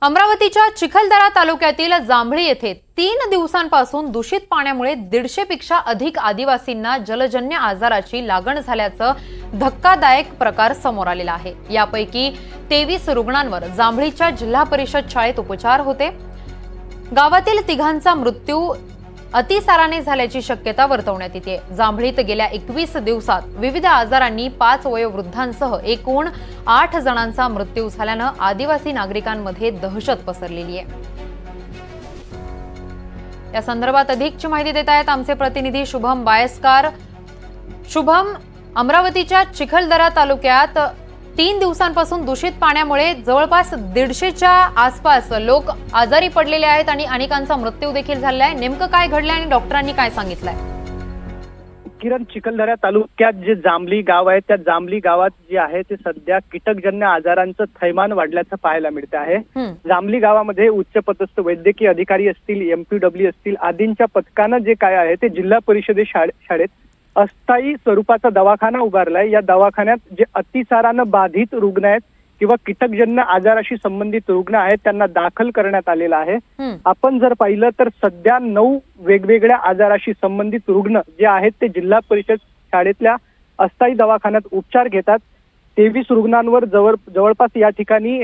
अमरावतीच्या चिखलदरा तालुक्यातील जांभळी येथे 3 दिवसांपासून दूषित पाण्यामुळे 150 पेक्षा अधिक आदिवासींना जलजन्य आजाराची लागण झाल्याचं धक्कादायक प्रकार समोर आलेला आहे। यापैकी 23 रुग्णांवर जांभळीच्या जिल्हा परिषद शाळेत उपचार होते। गावातील तिघांचा मृत्यू अतिसाराने झाल्याची शक्यता वर्तवण्यात येते। जांभळीत गेल्या 21 दिवसात विविध आजारांनी 5 वयोवृद्धांसह एकूण 8 जणांचा मृत्यू झाल्यानं आदिवासी नागरिकांमध्ये दहशत पसरलेली आहे। या संदर्भात अधिकची माहिती देत आहेत आमचे प्रतिनिधी शुभम बायस्कार। शुभम, अमरावतीच्या चिखलदरा तालुक्यात 3 दिवसांपासून दूषित पाण्यामुळे जवळपास 150च्या आसपास लोक आजारी पडलेले आहेत आणि अनेकांचा मृत्यू देखील झाला आहे। नेमकं काय घडलंय आणि डॉक्टरांनी काय सांगितलंय? किरण, चिखलदरा तालुक्यात जे जांभली गाव आहे त्या जांभली गावात जे आहे ते सध्या कीटकजन्य आजारांचं थैमान वाढल्याचं पाहायला मिळते आहे। जांभली गावामध्ये उच्चपदस्थ वैद्यकीय अधिकारी असतील, एमपीडब्ल्यू असतील आदींच्या पथकानं जे काय आहे ते जिल्हा परिषदे शाळेत अस्थायी स्वरूपाचा दवाखाना उभारलाय। या दवाखान्यात जे अतिसारानं बाधित रुग्ण आहेत किंवा कीटकजन्य आजाराशी संबंधित रुग्ण आहेत त्यांना दाखल करण्यात आलेला आहे। आपण जर पाहिलं तर सध्या 9 वेगवेगळ्या आजाराशी संबंधित रुग्ण जे आहेत ते जिल्हा परिषद शाळेतल्या अस्थायी दवाखान्यात उपचार घेतात। 23 रुग्णांवर जवळपास या ठिकाणी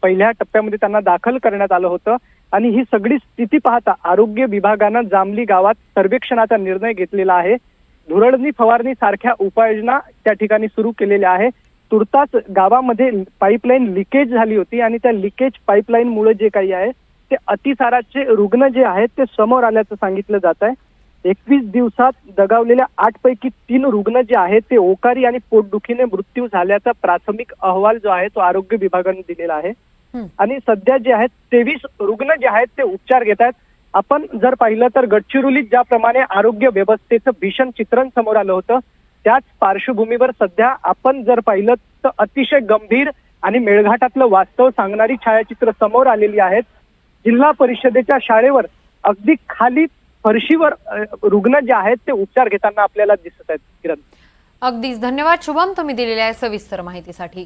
पहिल्या टप्प्यामध्ये त्यांना दाखल करण्यात आलं होतं आणि ही सगळी स्थिती पाहता आरोग्य विभागानं जांभली गावात सर्वेक्षणाचा निर्णय घेतलेला आहे। धुरळणी फवारणी सारख्या उपाययोजना त्या ठिकाणी सुरू केलेल्या आहे। तुर्तास गावामध्ये पाईपलाईन लिकेज झाली होती आणि त्या लिकेज पाईपलाईन मुळे जे काही आहे ते अतिसाराचे रुग्ण जे आहेत ते समोर आल्याचं सांगितलं जात आहे। 21 दिवसात दगावलेल्या 8 पैकी 3 रुग्ण जे आहेत ते ओकारी आणि पोटदुखीने मृत्यू झाल्याचा प्राथमिक अहवाल जो आहे तो आरोग्य विभागाने दिलेला आहे आणि सध्या जे आहेत 23 रुग्ण जे आहेत ते उपचार घेत आहेत। आपण जर पाहिलं तर गडचिरोलीत ज्याप्रमाणे आरोग्य व्यवस्थेचं भीषण चित्रण समोर आलं होतं त्याच पार्श्वभूमीवर सध्या आपण जर पाहिलं तर अतिशय गंभीर आणि मेळघाटातलं वास्तव सांगणारी छायाचित्र समोर आलेली आहेत। जिल्हा परिषदेच्या शाळेवर अगदी खाली फरशीवर रुग्ण जे आहेत ते उपचार घेताना आपल्याला दिसत आहेत। किरण, अगदीच धन्यवाद शुभम, तुम्ही दिलेल्या सविस्तर माहितीसाठी।